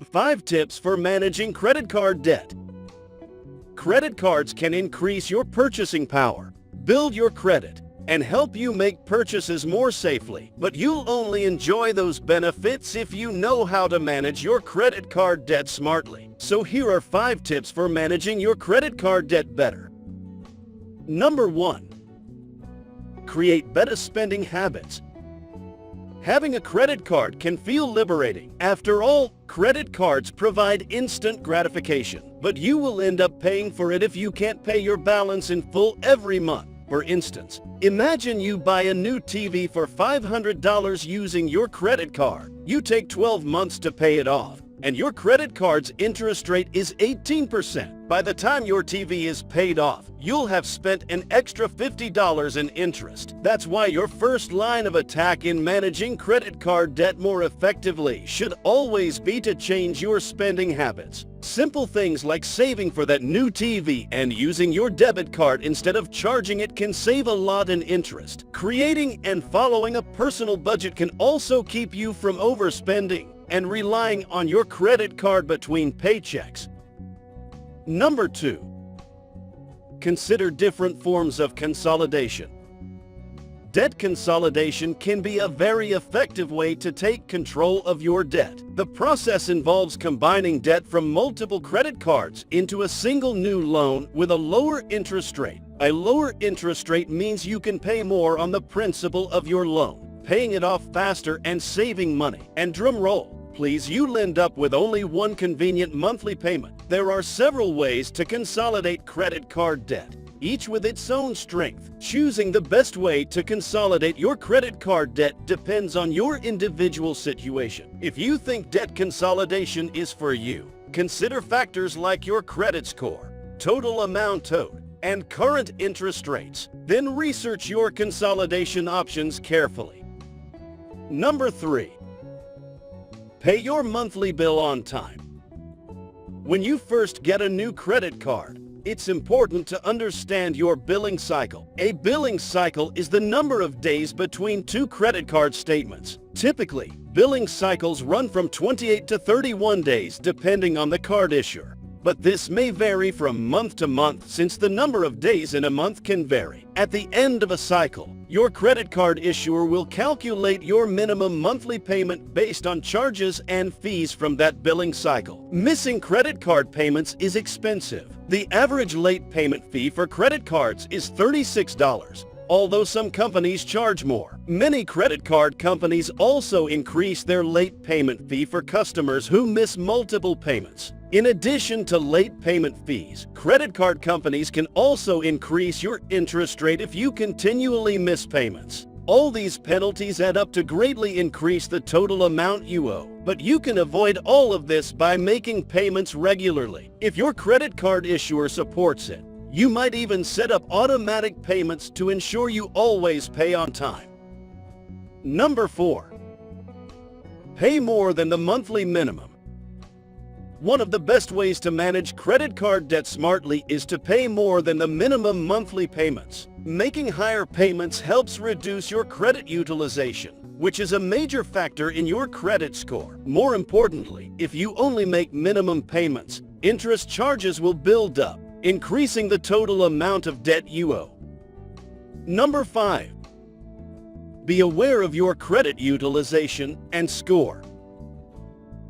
5 tips for managing credit card debt. Credit cards can increase your purchasing power, build your credit, and help you make purchases more safely. But you'll only enjoy those benefits if you know how to manage your credit card debt smartly. So here are 5 tips for managing your credit card debt better. Number 1. Create better spending habits. Having a credit card can feel liberating. After all, credit cards provide instant gratification, but you will end up paying for it if you can't pay your balance in full every month. For instance, imagine you buy a new TV for $500 using your credit card. You take 12 months to pay it off, and your credit card's interest rate is 18%. By the time your TV is paid off, you'll have spent an extra $50 in interest. That's why your first line of attack in managing credit card debt more effectively should always be to change your spending habits. Simple things like saving for that new TV and using your debit card instead of charging it can save a lot in interest. Creating and following a personal budget can also keep you from overspending and relying on your credit card between paychecks. Number 2. Consider different forms of consolidation. Debt consolidation can be a very effective way to take control of your debt. The process involves combining debt from multiple credit cards into a single new loan with a lower interest rate. A lower interest rate means you can pay more on the principal of your loan, paying it off faster and saving money. And drum roll, please, you'll end up with only one convenient monthly payment. There are several ways to consolidate credit card debt, each with its own strength. Choosing the best way to consolidate your credit card debt depends on your individual situation. If you think debt consolidation is for you, consider factors like your credit score, total amount owed, and current interest rates. Then research your consolidation options carefully. Number 3. Pay your monthly bill on time. When you first get a new credit card, it's important to understand your billing cycle. A billing cycle is the number of days between two credit card statements. Typically, billing cycles run from 28 to 31 days depending on the card issuer. But this may vary from month to month since the number of days in a month can vary. At the end of a cycle, your credit card issuer will calculate your minimum monthly payment based on charges and fees from that billing cycle. Missing credit card payments is expensive. The average late payment fee for credit cards is $36. Although some companies charge more, many credit card companies also increase their late payment fee for customers who miss multiple payments. In addition to late payment fees, credit card companies can also increase your interest rate if you continually miss payments. All these penalties add up to greatly increase the total amount you owe. But you can avoid all of this by making payments regularly. If your credit card issuer supports it, you might even set up automatic payments to ensure you always pay on time. Number 4. Pay more than the monthly minimum. One of the best ways to manage credit card debt smartly is to pay more than the minimum monthly payments. Making higher payments helps reduce your credit utilization, which is a major factor in your credit score. More importantly, if you only make minimum payments, interest charges will build up, increasing the total amount of debt you owe. Number 5. Be aware of your credit utilization and score.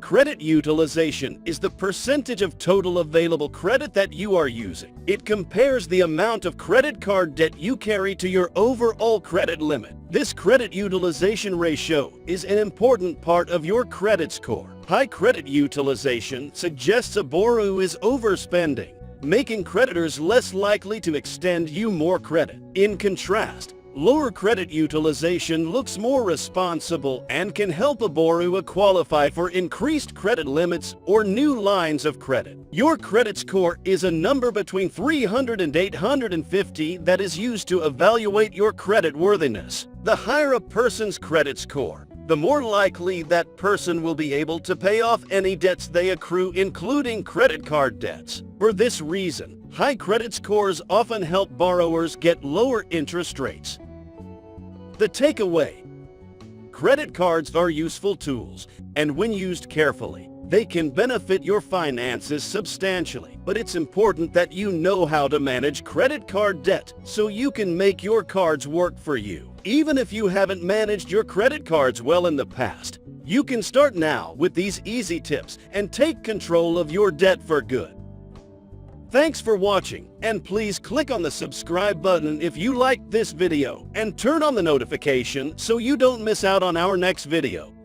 Credit utilization is the percentage of total available credit that you are using. It compares the amount of credit card debt you carry to your overall credit limit. This credit utilization ratio is an important part of your credit score. High credit utilization suggests a borrower is overspending, making creditors less likely to extend you more credit. In contrast, lower credit utilization looks more responsible and can help a borrower qualify for increased credit limits or new lines of credit. Your credit score is a number between 300 and 850 that is used to evaluate your credit worthiness. The higher a person's credit score, the more likely that person will be able to pay off any debts they accrue, including credit card debts. For this reason, high credit scores often help borrowers get lower interest rates. The takeaway: Credit cards are useful tools, and when used carefully, they can benefit your finances substantially. But it's important that you know how to manage credit card debt so you can make your cards work for you. Even if you haven't managed your credit cards well in the past, you can start now with these easy tips and take control of your debt for good. Thanks for watching, and please click on the subscribe button if you liked this video and turn on the notification so you don't miss out on our next video.